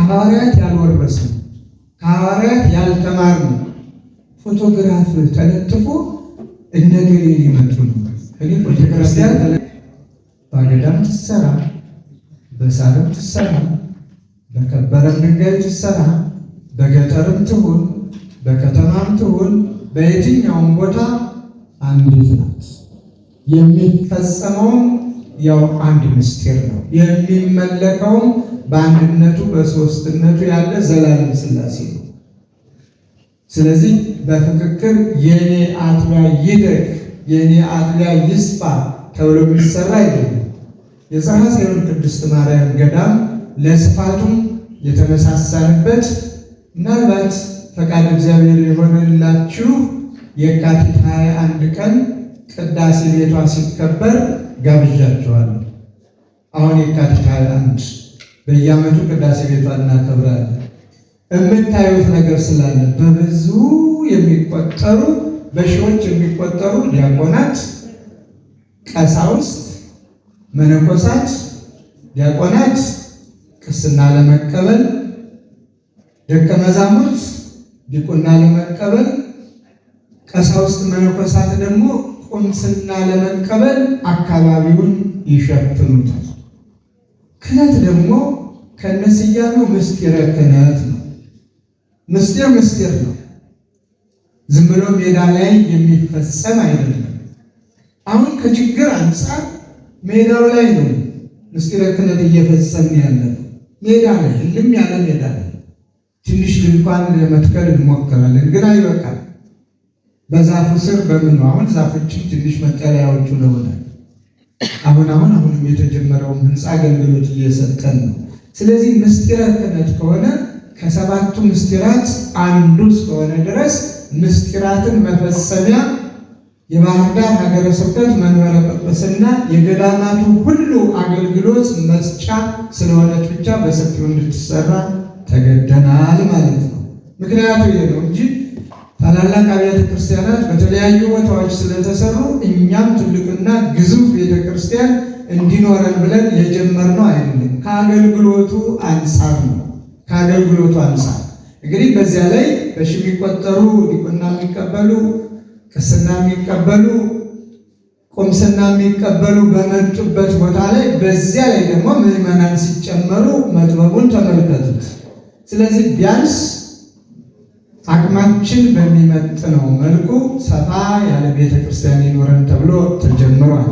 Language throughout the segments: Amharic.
ከሐዋርያት ያልወረስን ከሐዋርያት ያልተማርን ፎቶግራፍ ተለጥፎ እነገሌ ሊመጡ ነው። እኔ ቤተክርስቲያን በአገዳም ትሰራ፣ በሳርም ትሰራ፣ በከበረም ድንጋይ ትሰራ፣ በገጠርም ትሁን በከተማም ትሁን በየትኛውም ቦታ አንዲት ናት። የሚፈጸመውም ያው አንድ ምስጢር ነው። የሚመለከውም በአንድነቱ በሦስትነቱ ያለ ዘላለም ሥላሴ ነው። ስለዚህ በፍክክር የኔ አጥቢያ ይደግ የኔ አጥቢያ ይስፋ ተብሎ የሚሰራ አይደለም። የጽርሐ ጽዮን ቅድስት ማርያም ገዳም ለስፋቱም የተመሳሳንበት ምናልባት ፈቃድ እግዚአብሔር የሆነላችሁ የካቲት 21 ቀን ቅዳሴ ቤቷ ሲከበር ጋብዣችኋለሁ። አሁን የካቲት 21 በየዓመቱ ቅዳሴ ቤቷ እናከብራለን። የምታዩት ነገር ስላለ በብዙ የሚቆጠሩ በሺዎች የሚቆጠሩ ዲያቆናት፣ ቀሳውስት፣ መነኮሳት፣ ዲያቆናት ቅስና ለመቀበል፣ ደቀ መዛሙርት ዲቁና ለመቀበል፣ ቀሳውስት መነኮሳት ደግሞ ቁምስና ለመቀበል አካባቢውን ይሸፍኑታል። ክህነት ደግሞ ከነስያሜው ምስጢረ ክህነት ነው። ምስጢር ነው። ዝም ብሎ ሜዳ ላይ የሚፈጸም አይደለም። አሁን ከችግር አንጻር ሜዳው ላይ ነው ምስጢረ ክህነት እየፈጸምን ያለ ሜዳ ላይ እልም ያለ ሜዳ ላይ ትንሽ ድንኳን ለመትከል እንሞክራለን፣ ግን አይበቃም። በዛፉ ስር በምኑ አሁን ዛፎችን ትንሽ መጠለያዎቹ ለሆነ አሁንም የተጀመረውን ህንፃ አገልግሎት እየሰጠን ነው። ስለዚህ ምስጢረ ክህነት ከሆነ ከሰባቱ ምስጢራት አንዱ እስከሆነ ድረስ ምስጢራትን መፈጸሚያ የባህር ዳር ሀገረ ስብከት መንበረ ጵጵስና የገዳማቱ ሁሉ አገልግሎት መስጫ ስለሆነች ብቻ በሰፊው እንድትሰራ ተገደናል ማለት ነው። ምክንያቱ ይሄ ነው እንጂ ታላላቅ አብያተ ክርስቲያናት በተለያዩ ቦታዎች ስለተሰሩ እኛም ትልቅና ግዙፍ ቤተክርስቲያን እንዲኖረን ብለን የጀመርነው አይደለም። ከአገልግሎቱ አንጻር ነው። ከአገልግሎቱ አንጻር እንግዲህ በዚያ ላይ በሺ የሚቆጠሩ ዲቁና የሚቀበሉ፣ ቅስና የሚቀበሉ፣ ቁምስና የሚቀበሉ በመጡበት ቦታ ላይ በዚያ ላይ ደግሞ ምዕመናን ሲጨመሩ መጥበቡን ተመልከቱት። ስለዚህ ቢያንስ አቅማችን በሚመጥነው መልኩ ሰፋ ያለ ቤተ ክርስቲያን ይኖረን ተብሎ ተጀምሯል።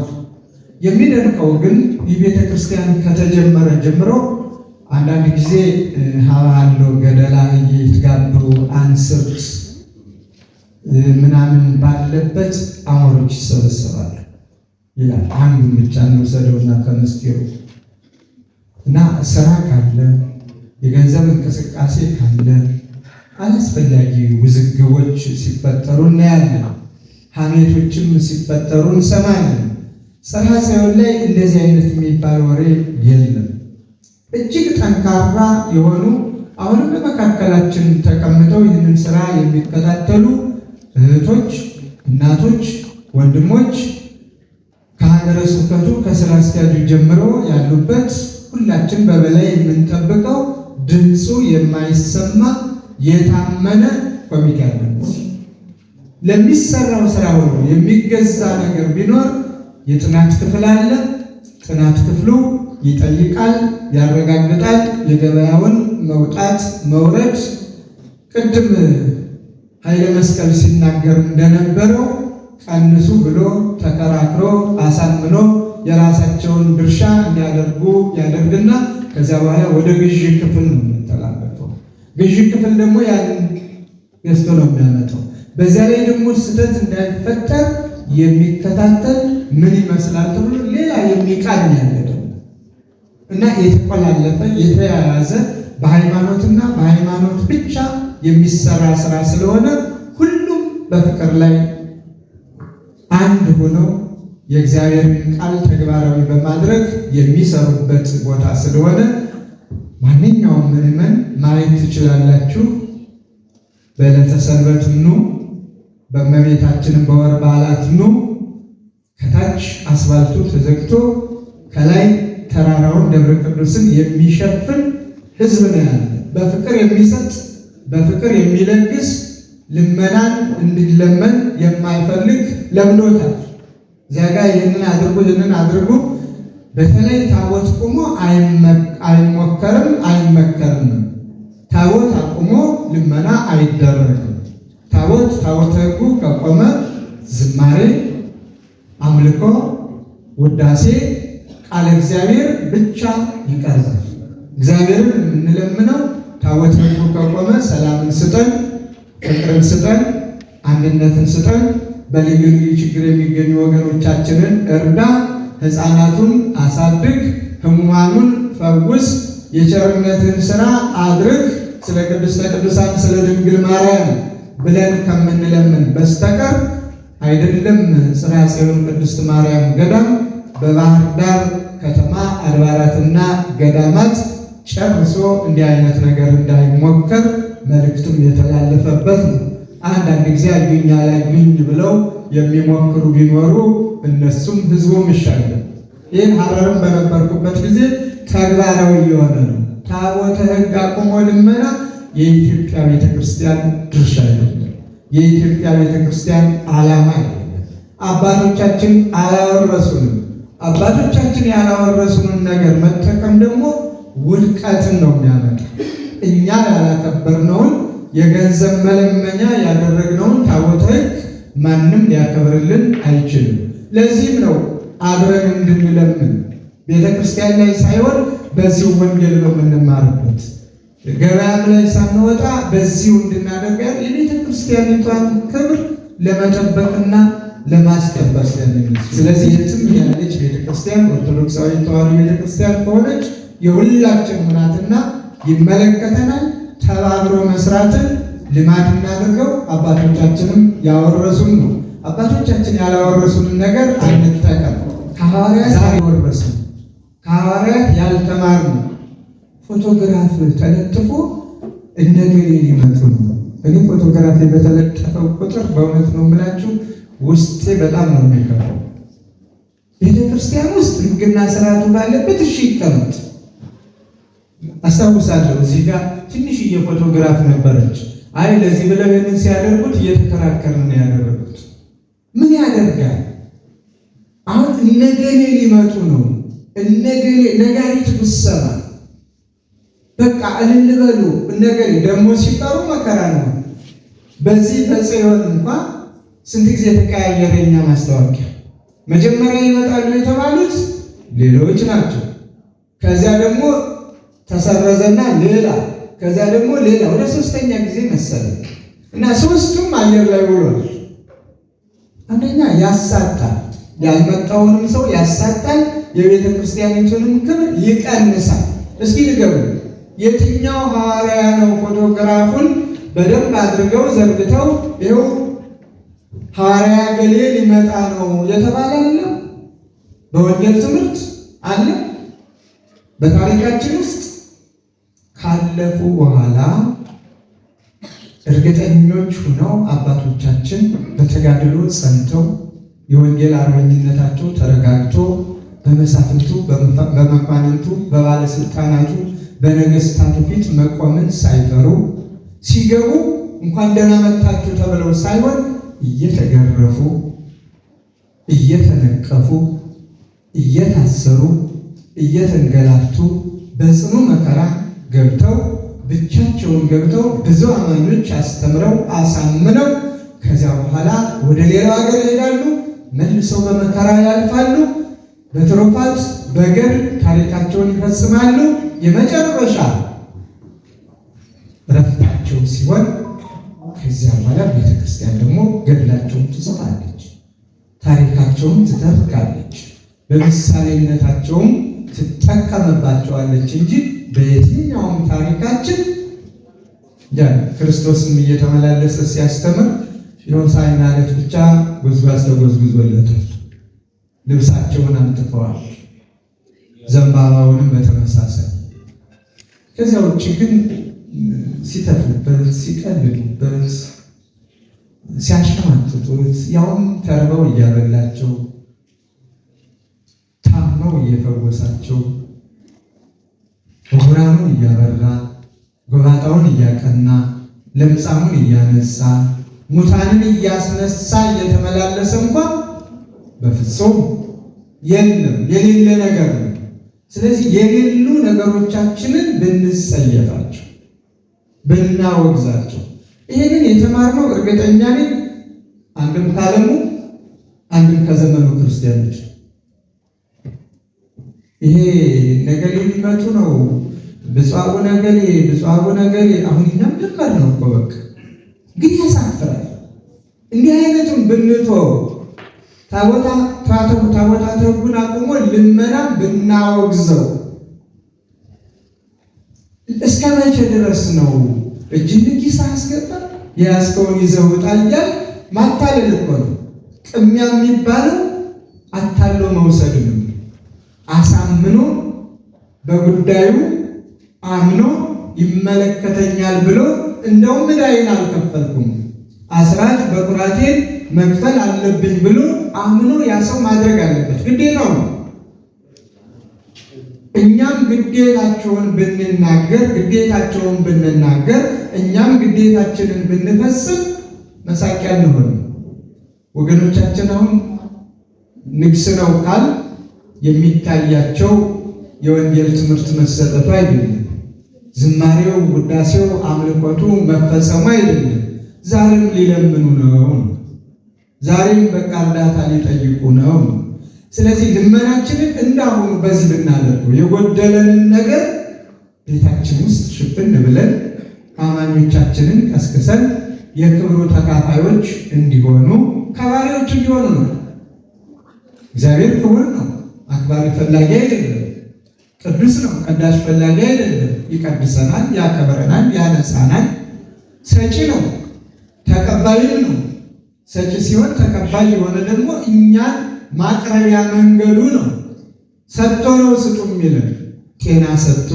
የሚደንቀው ግን ይህ ቤተ ክርስቲያን ከተጀመረ ጀምሮ አንዳንድ ጊዜ ሀባሎ ገደላ እየተጋቡ አንስርት ምናምን ባለበት አሞሮች ይሰበሰባሉ ይላል። አንዱን ብቻ እንውሰደውና ከምስጢሩ እና ስራ ካለ የገንዘብ እንቅስቃሴ ካለ አላስፈላጊ ውዝግቦች ሲፈጠሩ እናያለን። ሐሜቶችም ሲፈጠሩ እንሰማለን። ጽርሐ ጽዮን ላይ እንደዚህ አይነት የሚባል ወሬ የለም። እጅግ ጠንካራ የሆኑ አሁንም በመካከላችን ተቀምጠው ይህንን ስራ የሚከታተሉ እህቶች፣ እናቶች፣ ወንድሞች ከሀገረ ስብከቱ ከስራ አስኪያጁ ጀምሮ ያሉበት ሁላችን በበላይ የምንጠብቀው ድምፁ የማይሰማ የታመነ ኮሚቴ አለ። ለሚሰራው ስራ ሁሉ የሚገዛ ነገር ቢኖር የጥናት ክፍል አለ። ጥናት ክፍሉ ይጠይቃል፣ ያረጋግጣል። የገበያውን መውጣት መውረድ ቅድም ኃይለ መስቀል ሲናገር እንደነበረው ቀንሱ ብሎ ተከራክሮ አሳምኖ የራሳቸውን ድርሻ እንዲያደርጉ ያደርግና ከዚያ በኋላ ወደ ግዢ ክፍል ነው የሚተላለፈው። ግዢ ክፍል ደግሞ ያን ገዝቶ ነው የሚያመጣው። በዚያ ላይ ደግሞ ስህተት እንዳይፈጠር የሚከታተል ምን ይመስላል ተብሎ ሌላ የሚቃኝ ያለ እና የተቆላለፈ የተያያዘ በሃይማኖትና በሃይማኖት ብቻ የሚሰራ ስራ ስለሆነ ሁሉም በፍቅር ላይ አንድ ሆነው የእግዚአብሔርን ቃል ተግባራዊ በማድረግ የሚሰሩበት ቦታ ስለሆነ ማንኛውም ምዕመን ማየት ትችላላችሁ። በዕለተ ሰንበት ኑ፣ በእመቤታችንም በወር በዓላት ኑ። ከታች አስፋልቱ ተዘግቶ ከላይ ተራራውን ደብረ ቅዱስን የሚሸፍን ህዝብ ነው ያለ። በፍቅር የሚሰጥ በፍቅር የሚለግስ ልመናን እንዲለመን የማይፈልግ ለምዶታል። ዛጋ ይህንን አድርጉ። በተለይ ታቦት ቆሞ አይሞከርም አይመከርም። ታቦት አቁሞ ልመና አይደረግም። ታቦተ ሕጉ ከቆመ ዝማሬ፣ አምልኮ፣ ውዳሴ፣ ቃለ እግዚአብሔር ብቻ ይቀርባል። እግዚአብሔርን የምንለምነው ታቦተ ሕጉ ከቆመ ሰላምን ስጠን፣ ፍቅርን ስጠን፣ አንድነትን ስጠን፣ በልዩ ልዩ ችግር የሚገኙ ወገኖቻችንን እርዳ፣ ሕፃናቱን አሳድግ፣ ሕሙማኑን ፈውስ፣ የቸርነትን ሥራ አድርግ፣ ስለ ቅድስተ ቅዱሳን ስለ ድንግል ማርያም ብለን ከምንለምን በስተቀር አይደለም። ጽርሐ ጽዮን ቅድስት ማርያም ገዳም በባህር ዳር ከተማ አድባራትና ገዳማት ጨርሶ እንዲህ አይነት ነገር እንዳይሞከር መልእክቱም የተላለፈበት ነው። አንዳንድ ጊዜ አዩኝ አላዩኝ ብለው የሚሞክሩ ቢኖሩ እነሱም ህዝቡም ይሻላል። ይህን ሐረርም በነበርኩበት ጊዜ ተግባራዊ የሆነ ነው። ታቦተ ሕግ አቁሞ ልመና የኢትዮጵያ ቤተክርስቲያን ድርሻ አይደለም። የኢትዮጵያ ቤተክርስቲያን ዓላማ አይደለም። አባቶቻችን አላወረሱንም። አባቶቻችን ያላወረሱንን ነገር መጠቀም ደግሞ ውድቀትን ነው የሚያመጣ። እኛ ያላከበርነውን የገንዘብ መለመኛ ያደረግነውን ታቦተ ሕግ ማንም ሊያከብርልን አይችልም። ለዚህም ነው አብረን እንድንለምን ቤተክርስቲያን ላይ ሳይሆን በዚሁ ወንጌል በምንማርበት ገበያም ላይ ሳንወጣ በዚሁ እንድናደርጋት የቤተክርስቲያኒቷን ክብር ለመጠበቅና ለማስከበር ስለሚል። ስለዚህ የትም ያለች ቤተክርስቲያን ኦርቶዶክሳዊ ተዋሕዶ ቤተክርስቲያን ከሆነች የሁላችን ናትና ይመለከተናል። ተባብሮ መስራትን ልማድ እናድርገው። አባቶቻችንም ያወረሱን ነው። አባቶቻችን ያላወረሱንን ነገር አንጠቀም። ከሐዋርያት ያልወረስን ከሐዋርያት ያልተማርነው ፎቶግራፍ ተለጥፎ እንደገሌ ሊመጡ ነው። እኔ ፎቶግራፍ በተለጠፈው ቁጥር በእውነት ነው የምላችሁ ውስጤ በጣም ነው የሚከፋው። ቤተክርስቲያን ውስጥ ሕግና ስርዓቱ ባለበት እሺ ይቀመጥ። አስታውሳለሁ እዚህ ጋር ትንሽዬ ፎቶግራፍ ነበረች። አይ ለዚህ ብለው ይህንን ሲያደርጉት እየተከራከርን ነው ያደረጉት። ምን ያደርጋል? አሁን እነገሌ ሊመጡ ነው፣ እነገሌ ነጋሪት ብሰማ በቃ እልል በሉ። እነገሌ ደግሞ ሲጠሩ መከራ ነው። በዚህ በጽዮን እንኳን ስንት ጊዜ ተቀያየረ የኛ ማስታወቂያ። መጀመሪያ ይመጣሉ የተባሉት ሌሎች ናቸው። ከዚያ ደግሞ ተሰረዘና ሌላ፣ ከዚያ ደግሞ ሌላ፣ ወደ ሶስተኛ ጊዜ መሰለኝ እና ሶስቱም አየር ላይ ውሏል። አንደኛ ያሳጣል፣ ያልመጣውንም ሰው ያሳጣል፣ የቤተ ክርስቲያኒቱንም ክብር ይቀንሳል። እስኪ ንገሩ፣ የትኛው ሐዋርያ ነው ፎቶግራፉን በደንብ አድርገው ዘርግተው ይኸው ሐዋርያ ገሌ ሊመጣ ነው የተባለ አለ? በወንጌል ትምህርት አለ? በታሪካችን ውስጥ ካለፉ በኋላ እርግጠኞች ሆነው አባቶቻችን በተጋድሎ ጸንተው የወንጌል አርበኝነታቸው ተረጋግቶ በመሳፍንቱ፣ በመኳንንቱ፣ በባለስልጣናቱ፣ በነገስታቱ ፊት መቆምን ሳይፈሩ ሲገቡ እንኳን ደህና መጣችሁ ተብለው ሳይሆን እየተገረፉ፣ እየተነቀፉ፣ እየታሰሩ፣ እየተንገላቱ በጽኑ መከራ ገብተው ብቻቸውን ገብተው ብዙ አማኞች አስተምረው አሳምነው ከዚያ በኋላ ወደ ሌላ ሀገር ይሄዳሉ። መልሰው በመከራ ያልፋሉ። በትሩፋት በገድል ታሪካቸውን ይፈጽማሉ። የመጨረሻ ረፍታቸው ሲሆን ከዚያ በኋላ ቤተክርስቲያን ደግሞ ገድላቸውን ትጽፋለች፣ ታሪካቸውን ትተርካለች፣ በምሳሌነታቸውም ትጠቀምባቸዋለች እንጂ በየትኛውም ታሪካችን ክርስቶስም እየተመላለሰ ሲያስተምር የሆሳዕና ዕለት ብቻ ጉዝጓዝ ተጎዝጉዞለታል፣ ልብሳቸውን አንጥፈዋል፣ ዘንባባውንም በተመሳሳይ። ከዚያ ውጭ ግን ሲተፉበት፣ ሲቀልዱበት፣ ሲያሸማጥጡት ያውም ተርበው እያበላቸው ታመው እየፈወሳቸው ዕውራኑን እያበራ ጎባጣውን እያቀና ለምጻሙን እያነሳ ሙታንን እያስነሳ እየተመላለሰ እንኳን በፍጹም የለም የሌለ ነገር ነው። ስለዚህ የሌሉ ነገሮቻችንን ብንጸየፋቸው ብናወግዛቸው፣ ይሄንን የተማርነው እርግጠኛ ነኝ አንድም ካለሙ አንድም ከዘመኑ ክርስቲያኖች ይሄ ነገሌ ሊመጡ ነው ብፁዕ አቡነ ገሌ ብፁዕ አቡነ ገሌ አሁን እኛም ጀመር ነው እኮ በቃ ግን ያሳፍራል። እንዲህ አይነቱን ብንተው ታቦታት ሕጉን አቁሞ ልመናም ብናወግዘው እስከ መቼ ድረስ ነው? እጅን ኪስ አስገባ የያዝከውን ይዘህ ውጣ እያል ማታለል እኮ ነው። ቅሚያ የሚባለው አታሎ መውሰድ ነው። አሳምኖ በጉዳዩ አምኖ ይመለከተኛል ብሎ እንደውም ዕዳዬን አልከፈልኩም አስራት በኩራቴን መክፈል አለብኝ ብሎ አምኖ ያ ሰው ማድረግ አለበት፣ ግዴታው ነው። እኛም ግዴታቸውን ብንናገር እኛም ግዴታችንን ብንፈጽም መሳቂያ እንሆን። ወገኖቻችን አሁን ንግስ ነው ካል የሚታያቸው የወንጌል ትምህርት መሰጠቱ አይደለም፣ ዝማሬው፣ ውዳሴው፣ አምልኮቱ መፈጸሙ አይደለም። ዛሬም ሊለምኑ ነው። ዛሬም በቃ እርዳታ ሊጠይቁ ነው። ስለዚህ ልመናችንን እንዳሁኑ በዚህ ብናደርገው የጎደለንን ነገር ቤታችን ውስጥ ሽፍን ብለን አማኞቻችንን ቀስቅሰን የክብሩ ተካፋዮች እንዲሆኑ ከባሪዎች እንዲሆኑ ነው። እግዚአብሔር ክቡር ነው፣ አክባሪ ፈላጊ አይደለም። ቅዱስ ነው፣ ቀዳሽ ፈላጊ አይደለም። ይቀድሰናል፣ ያከብረናል፣ ያነጻናል። ሰጪ ነው፣ ተቀባይም ነው። ሰጪ ሲሆን ተቀባይ የሆነ ደግሞ እኛን ማቅረቢያ መንገዱ ነው። ሰጥቶ ነው ስጡ የሚለን። ጤና ሰጥቶ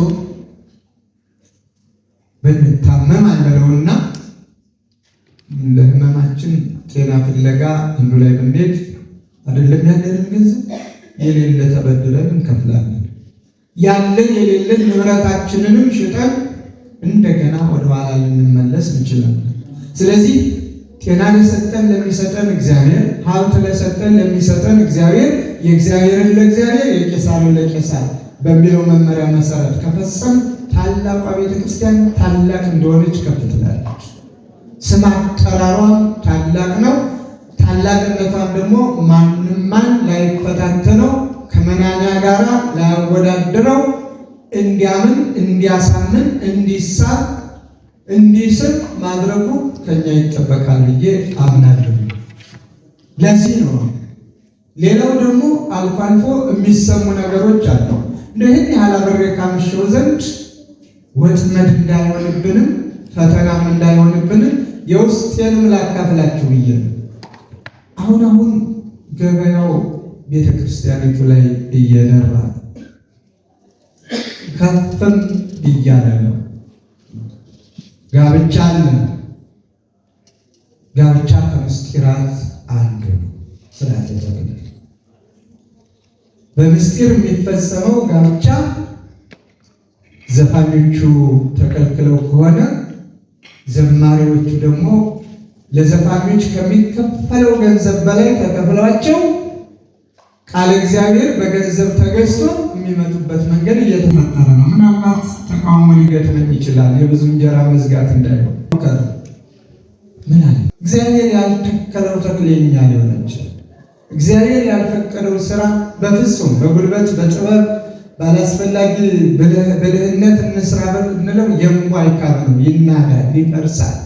ብንታመም አንለውና ለሕመማችን ጤና ፍለጋ አንዱ ላይ ብንሄድ አይደለም ያለንን ገንዘብ የሌለ ተበድረን እንከፍላለን። ያለን የሌለን ንብረታችንንም ሽጠን እንደገና ወደኋላ ልንመለስ እንችላለን። ስለዚህ ጤና ለሰጠን ለሚሰጠን እግዚአብሔር፣ ሀብት ለሰጠን ለሚሰጠን እግዚአብሔር የእግዚአብሔርን ለእግዚአብሔር የቄሳርን ለቄሳር በሚለው መመሪያ መሰረት ከፈጸም ታላቋ ቤተክርስቲያን ታላቅ እንደሆነች ከፍ ትላለች። ስም አጠራሯም ታላቅ ነው። ታላቅነቷን ደግሞ ማንም ላይፈታተነው ከመናኛ ጋራ ላያወዳድረው እንዲያምን፣ እንዲያሳምን፣ እንዲሳብ፣ እንዲስብ ማድረጉ ከኛ ይጠበቃል ብዬ አምናለሁ። ለዚህ ነው ሌላው ደግሞ አልፎ አልፎ የሚሰሙ ነገሮች አሉ። ይህን ያህል አብሬ ካመሸው ዘንድ ወጥመድ እንዳይሆንብንም ፈተናም እንዳይሆንብንም የውስጤንም ላካፍላችሁ ብዬ ነው። አሁን ገበያው ቤተክርስቲያኒቱ ላይ እየደራ ከፍም እያለ ነው። ጋብቻ አለ። ጋብቻ ከምስጢራት አንዱ ነው። ስርዓተ ተክሊል በምስጢር የሚፈጸመው ጋብቻ ዘፋኞቹ ተከልክለው ከሆነ ዘማሪዎቹ ደግሞ ለዘፋኞች ከሚከፈለው ገንዘብ በላይ ተከፍሏቸው ቃል እግዚአብሔር በገንዘብ ተገዝቶ የሚመጡበት መንገድ እየተፈጠረ ነው። ምናልባት ተቃውሞ ሊገጥመኝ ይችላል። የብዙ እንጀራ መዝጋት እንዳይሆን ምን አለ እግዚአብሔር ያልተከለው ተክሌኛ ሊሆን ይችላል። እግዚአብሔር ያልፈቀደው ስራ በፍጹም በጉልበት በጥበብ ባላስፈላጊ ብልህነት እንስራ ብንለው የማይካድ ነው። ይናዳል፣ ይፈርሳል።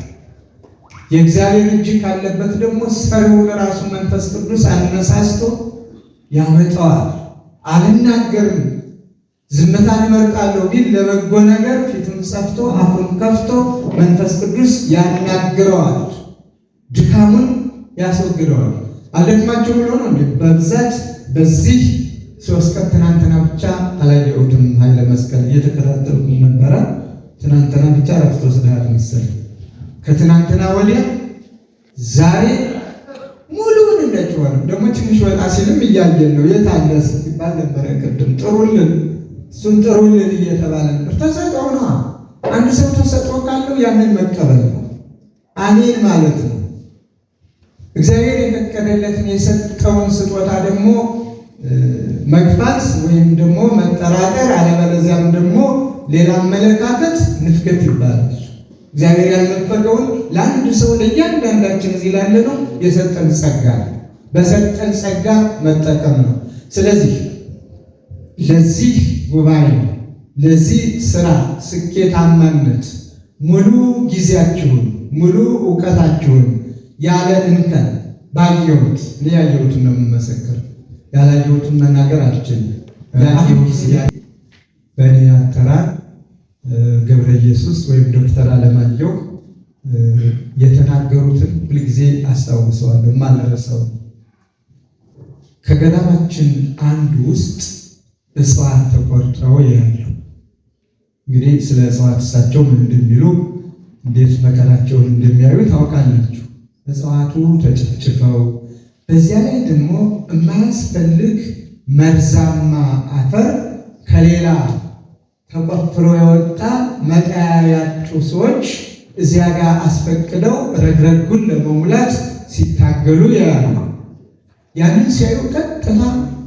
የእግዚአብሔር እጅ ካለበት ደግሞ ሰሪውን ራሱ መንፈስ ቅዱስ አነሳስቶ ያመጣዋል። አልናገርም ዝምታን እመርጣለሁ ቢል ለበጎ ነገር ፊቱን ጸፍቶ አፉን ከፍቶ መንፈስ ቅዱስ ያናግረዋል፣ ድካሙን ያስወግደዋል። አልደክማችሁ ብሎ ነው በብዛት በዚህ 3 ቀን ትናንትና ብቻ አላየሁትም። ኃይለ መስቀል እየተከታተልኩ ነበረ። ትናንትና ብቻ ረፍት ወስደሃል መሰለኝ። ከትናንትና ወዲያ ዛሬ ሙሉውን እንደጨዋል። ደግሞ ትንሽ ወጣ ሲልም እያየን ነው። የት አለ ሲባል ነበረ ቅድም። ጥሩልን እሱን ጥሩልን እየተባለ ነበር። ተሰጠው ነው አንድ ሰው ተሰጥኦ ካለው ያንን መቀበል ነው፣ አሜን ማለት ነው። እግዚአብሔር የፈቀደለትን የሰጠውን ስጦታ ደግሞ መግፋት ወይም ደግሞ መጠራጠር፣ አለበለዚያም ደግሞ ሌላ አመለካከት ንፍገት ይባላል። እግዚአብሔር ያልነፈገውን ለአንድ ሰው ለእያንዳንዳችን እዚህ ላለ ነው የሰጠን ጸጋ፣ በሰጠን ጸጋ መጠቀም ነው። ስለዚህ ለዚህ ጉባኤ ለዚህ ስራ ስኬታማነት ሙሉ ጊዜያችሁን ሙሉ ዕውቀታችሁን ያለ እንከን ባየሁት እኔ ያየሁትን ነው የምመሰክር፣ ያላየሁትን መናገር አልችልም። በእኔ አጠራር ገብረ ኢየሱስ ወይም ዶክተር አለማየሁ የተናገሩትን ሁልጊዜ አስታውሰዋለሁ፣ የማልረሳው። ከገዳማችን አንዱ ውስጥ እጽዋት ተቆርጠው ያለው እንግዲህ ስለ እጽዋት እሳቸው ምን እንደሚሉ እንዴት መከራቸውን እንደሚያዩ ታውቃላችሁ። እጽዋቱ ተጨፍጭፈው በዚያ ላይ ደግሞ የማያስፈልግ መርዛማ አፈር ከሌላ ተቆፍሮ የወጣ መቀያያጩ ሰዎች እዚያ ጋር አስፈቅደው ረግረጉን ለመሙላት ሲታገሉ ያያሉ። ያንን ሲያዩ ቀጥታ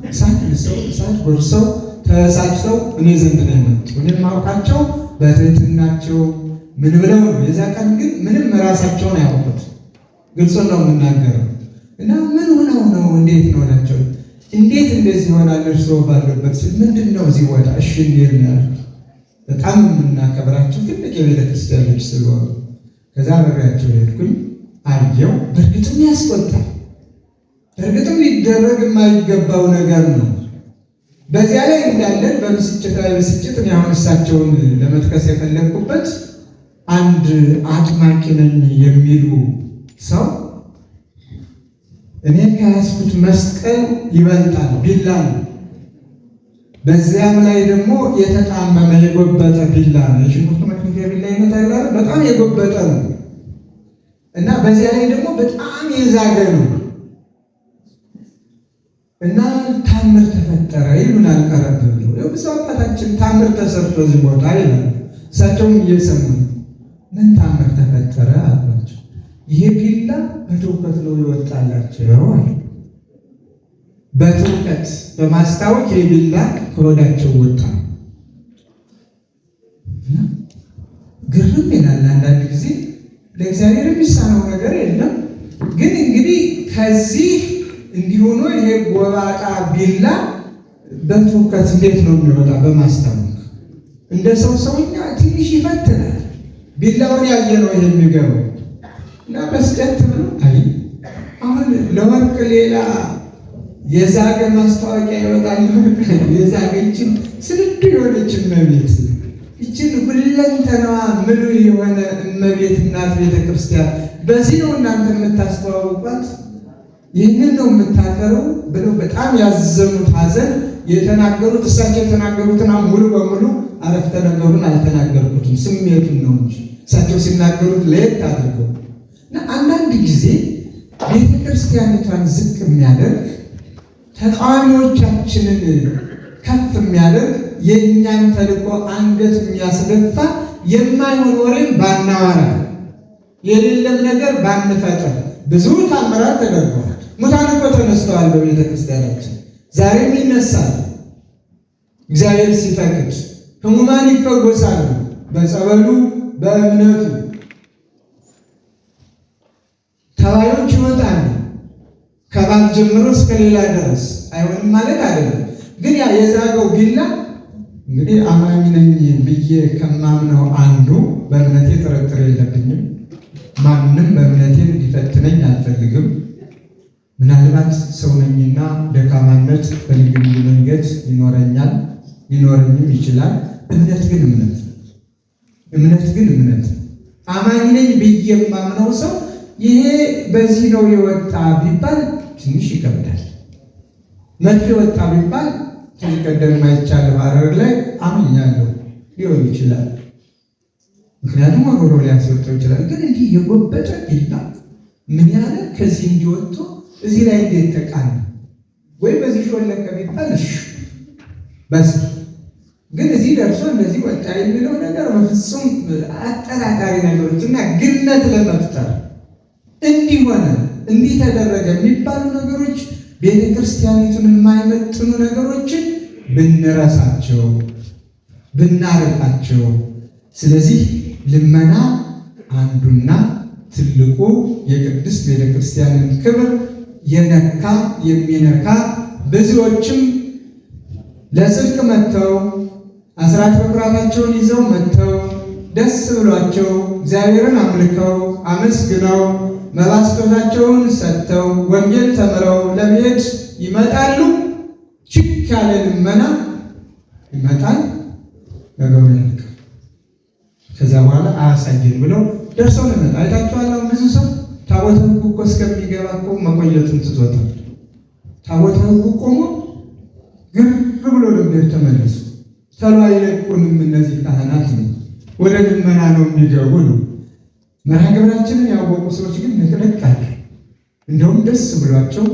እሳት ልሰው እሳት ጎርሰው ተሳጭተው እኔ ዘንድ ነው የመጡ። እኔም ማውቃቸው በትህትናቸው ምን ብለው ነው። የዛ ቀን ግን ምንም ራሳቸውን አያውቁት፣ ግልጹን ነው የምናገረው። እና ምን ሆነው ነው እንዴት ነው ናቸው። እንዴት እንደዚህ ይሆናል እርስዎ ባሉበት ሲል ምንድን ነው እዚህ ቦታ እሺ እንዴት ነው ያሉት። በጣም የምናከብራቸው ትልቅ የቤተ ክርስቲያን ልጅ ስለሆኑ ከዛ በሪያቸው ሄድኩኝ፣ አየው። በእርግጥም ያስቆጣል፣ በእርግጥም ሊደረግ የማይገባው ነገር ነው። በዚያ ላይ እንዳለን በብስጭት ላይ ብስጭት እኔ አሁን እሳቸውን ለመጥቀስ የፈለግኩበት አንድ አጥማቂ ነኝ የሚሉ ሰው እኔ ከያዝኩት መስቀል ይበልጣል ቢላ ነው። በዚያም ላይ ደግሞ የተጣመመ የጎበጠ ቢላ ነው። የሽንኩርት መክተፊያ ቢላ ይመጣል፣ በጣም የጎበጠ ነው እና በዚያ ላይ ደግሞ በጣም የዛገ ነው እና ታምር ተፈጠረ ይሉናል። ቀረብ ብሎ የብዙ አባታችን ታምር ተሰርቶ እዚህ ቦታ ይላል። እሳቸውም እየሰሙ ምን ታምር ተፈጠረ አሏቸው። ይሄ ቢላ በትውከት ነው ይወጣላቸው አለ። በትውከት በማስታወቅ ይሄ ቢላ ከወዳቸው ወጣ። ግርም ይላል። አንዳንድ ጊዜ ለእግዚአብሔር የሚሳነው ነገር የለም። ግን እንግዲህ ከዚህ እንዲሆኑ ይሄ ጎባጣ ቢላ በትውከት እንዴት ነው የሚወጣ? በማስታወቅ እንደ ሰውኛ ትንሽ ይፈትናል። ቢላውን ያየ ነው ይሄ የሚገባው እና በስጨት ብሎ አይ አሁን ለወርቅ ሌላ የዛገ ማስታወቂያ ይወጣል። የዛገ ይችን ስንዱ የሆነች እመቤት ይችን ሁለንተናዋ ምሉ የሆነ እመቤት እናት ቤተክርስቲያን በዚህ ነው እናንተ የምታስተዋውቋት፣ ይህንን ነው የምታቀረው ብለው በጣም ያዘኑት ሐዘን የተናገሩት እሳቸው የተናገሩትን ሙሉ በሙሉ አረፍተ ነገሩን አልተናገርኩትም፣ ስሜቱን ነው እንጂ እሳቸው ሲናገሩት ለየት አድርገው እና አንዳንድ ጊዜ ቤተክርስቲያኒቷን ዝቅ የሚያደርግ ተቃዋሚዎቻችንን ከፍ የሚያደርግ የእኛን ተልእኮ አንገት የሚያስደፋ የማይሆን ወሬም ባናወራ የሌለም ነገር ባንፈጥር ብዙ ታምራት ተደርገዋል። ሙታን እኮ ተነስተዋል በቤተ ክርስቲያናችን፣ ዛሬም ይነሳል። እግዚአብሔር ሲፈቅድ ሕሙማን ይፈወሳሉ በጸበሉ በእምነቱ፣ ተባዮች ይወጣሉ ከባል ጀምሮ እስከ ሌላ ድረስ። አይሆንም ማለት አይደለም፣ ግን ያ የዛገው ቢላ እንግዲህ አማኝ ነኝ ብዬ ከማምነው አንዱ በእምነቴ ጥርጥር የለብኝም። ማንም በእምነቴ እንዲፈትነኝ አልፈልግም። ምናልባት ሰው ነኝና ደካማነት በልዩ ልዩ መንገድ ይኖረኛል፣ ሊኖረኝም ይችላል። እምነት ግን እምነት ነው። እምነት ግን እምነት ነው። አማኝ ነኝ ብዬ የማምነው ሰው ይሄ በዚህ ነው የወጣ ቢባል ትንሽ ይከብዳል። መጥፎ የወጣ ቢባል ከዚህ ቀደም ማይቻል ሐረር ላይ አምኛለሁ ሊሆን ይችላል። ምክንያቱም አብሮ ሊያስወጣው ይችላል። ግን እንዲህ የጎበጠ ቢላ ምን ያለ ከዚህ እንዲወጡ እዚህ ላይ እንዴት ተቃነ ወይ በዚህ ሾለከ ቢባል እሺ በስ ግን እዚህ ደርሶ እንደዚህ ወጣ የሚለው ነገር በፍጹም አጠራጣሪ ነገሮችና ግነት ለመፍጠር እንዲሆነ እንዲህ ተደረገ የሚባሉ ነገሮች ቤተ ክርስቲያኒቱን የማይመጥኑ ነገሮችን ብንረሳቸው ብናርቃቸው። ስለዚህ ልመና አንዱና ትልቁ የቅድስት ቤተ ክርስቲያንን ክብር የነካ የሚነካ ብዙዎችም ለጽድቅ መጥተው አስራት በኩራታቸውን ይዘው መጥተው ደስ ብሏቸው እግዚአብሔርን አምልከው አመስግነው መባ ስጦታቸውን ሰጥተው ወንጌል ተምረው ለመሄድ ይመጣሉ። ችክ ያለ ልመና ይመጣል፣ ነገሩ ያልቃል። ከዛ በኋላ አያሳየን ብለው ደርሰው ለመጣ አይታችኋል። ብዙ ሰው ታቦተ ሕጉ እኮ እስከሚገባ እኮ መቆየቱን ትቶታል። ታቦተ ሕጉ ቆሞ ግር ብሎ ለቤት ተመለሱ። ተሎ አይለቁንም እነዚህ ካህናት ነው፣ ወደ ልመና ነው የሚገቡ ነው። መርሃ ግብራችንን ያወቁ ሰዎች ግን ንቅንቅ አሉ። እንደውም ደስ ብሏቸው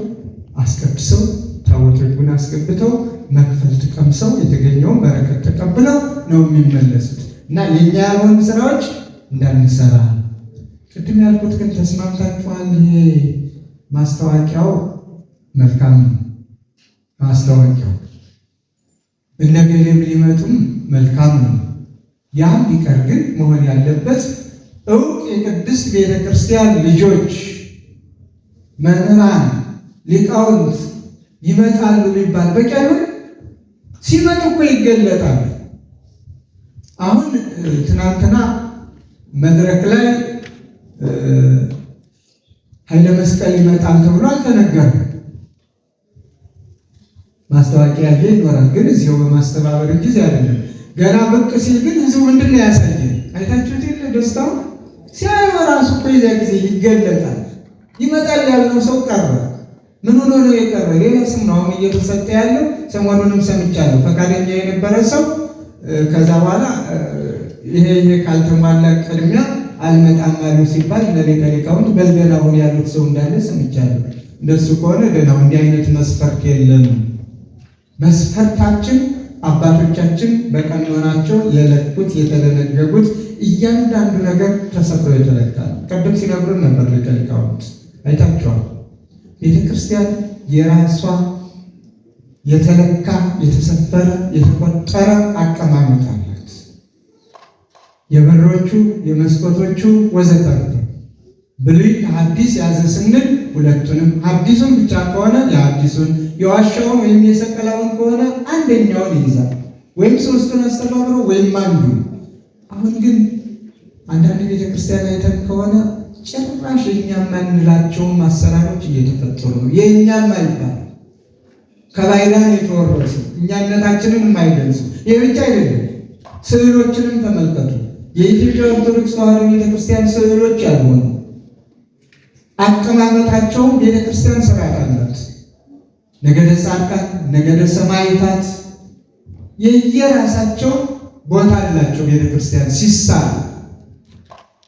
አስቀድሰው ታቦተ ሕጉን አስገብተው መክፈልት ቀምሰው የተገኘውን በረከት ተቀብለው ነው የሚመለሱት። እና የኛ ያልሆኑ ስራዎች እንዳንሰራ ቅድም ያልኩት ግን ተስማምታችኋል። ይሄ ማስታወቂያው መልካም ነው። ማስታወቂያው እነገሌም ሊመጡም መልካም ነው። ያም ቢቀር ግን መሆን ያለበት እውቅ የቅድስት ቤተ ክርስቲያን ልጆች፣ መምህራን፣ ሊቃውንት ይመጣሉ ቢባል በቂ አይሆን? ሲመጡ እኮ ይገለጣል። አሁን ትናንትና መድረክ ላይ ኃይለ መስቀል ይመጣል ተብሎ አልተነገረም። ማስታወቂያ ይኖራል፣ ግን እዚያው በማስተባበር ጊዜ አይደለም። ገና ብቅ ሲል ግን ህዝቡ ምንድን ነው ያሳየን? አይታችሁት የለ ደስታው ሲያየው ራሱ እኮ የዚያ ጊዜ ይገለጣል። ይመጣል ያልነው ሰው ቀረ። ምን ሆኖ ነው የቀረ? ሌላ ስም ነው አሁን እየተሰጠ ያለው። ሰሞኑንም ሰምቻለሁ። ፈቃደኛ የነበረ ሰው ከዛ በኋላ ይሄ ካልተሟላ ቅድሚያ አልመጣም አሉ ሲባል ለሌላ ሊቃውንት በልደና አሁን ያሉት ሰው እንዳለ ሰምቻለሁ። እንደሱ ከሆነ ደህና እንዲህ አይነት መስፈርት የለም። መስፈርታችን አባቶቻችን በቀኖናቸው የለኩት የተደነገጉት እያንዳንዱ ነገር ተሰፍሮ የተለካ ነው። ቀደም ሲነግሩን ነበር ሊቃውንት አይታችኋል። ቤተ ክርስቲያን የራሷ የተለካ የተሰፈረ የተቆጠረ አቀማመጥ አላት። የበሮቹ የመስኮቶቹ ወዘተርፈ ብሉይ ከሐዲስ ያዘ ስንል ሁለቱንም ሐዲሱን ብቻ ከሆነ የሐዲሱን የዋሻውን ወይም የሰቀላውን ከሆነ አንደኛውን ይይዛል፣ ወይም ሶስቱን አስተባብሮ ወይም አንዱ። አሁን ግን አንዳንድ ቤተክርስቲያን አይተን ከሆነ ጭራሽ የእኛም የማንላቸውን አሰራሮች እየተፈጠሩ ነው። የእኛም አይባል ከባይላን የተወረሱ እኛነታችንን የማይገልጹ። ይህ ብቻ አይደለም፣ ስዕሎችንም ተመልከቱ። የኢትዮጵያ ኦርቶዶክስ ተዋሕዶ ቤተክርስቲያን ስዕሎች ያልሆኑ አቀማመጣቸውም ቤተክርስቲያን ስርዓት አላት። ነገደ ጻድቃን፣ ነገደ ሰማዕታት የየራሳቸው ቦታ አላቸው። ቤተክርስቲያን ሲሳል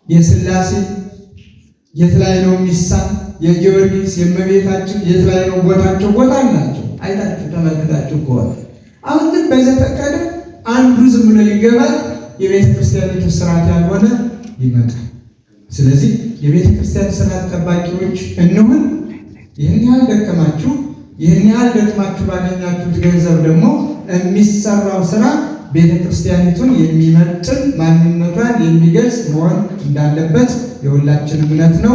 የሥላሴ የት ላይ ነው የሚሳል? የጊዮርጊስ የእመቤታችን የት ላይ ነው ቦታቸው? ቦታ አላቸው። አይታችሁ ተመልክታችሁ ከሆነ አሁን ግን በዘፈቀደ አንዱ ዝም ብሎ ይገባል። የቤተ ክርስቲያኒቱ ስርዓት ያልሆነ ይመጣል። ስለዚህ የቤተ ክርስቲያን ስርዓት ጠባቂዎች እንሁን። ይህን ያህል ደከማችሁ፣ ይህን ያህል ደክማችሁ ባገኛችሁት ገንዘብ ደግሞ የሚሰራው ስራ ቤተ ክርስቲያኒቱን የሚመጥን ማንነቷን የሚገልጽ መሆን እንዳለበት የሁላችን እምነት ነው።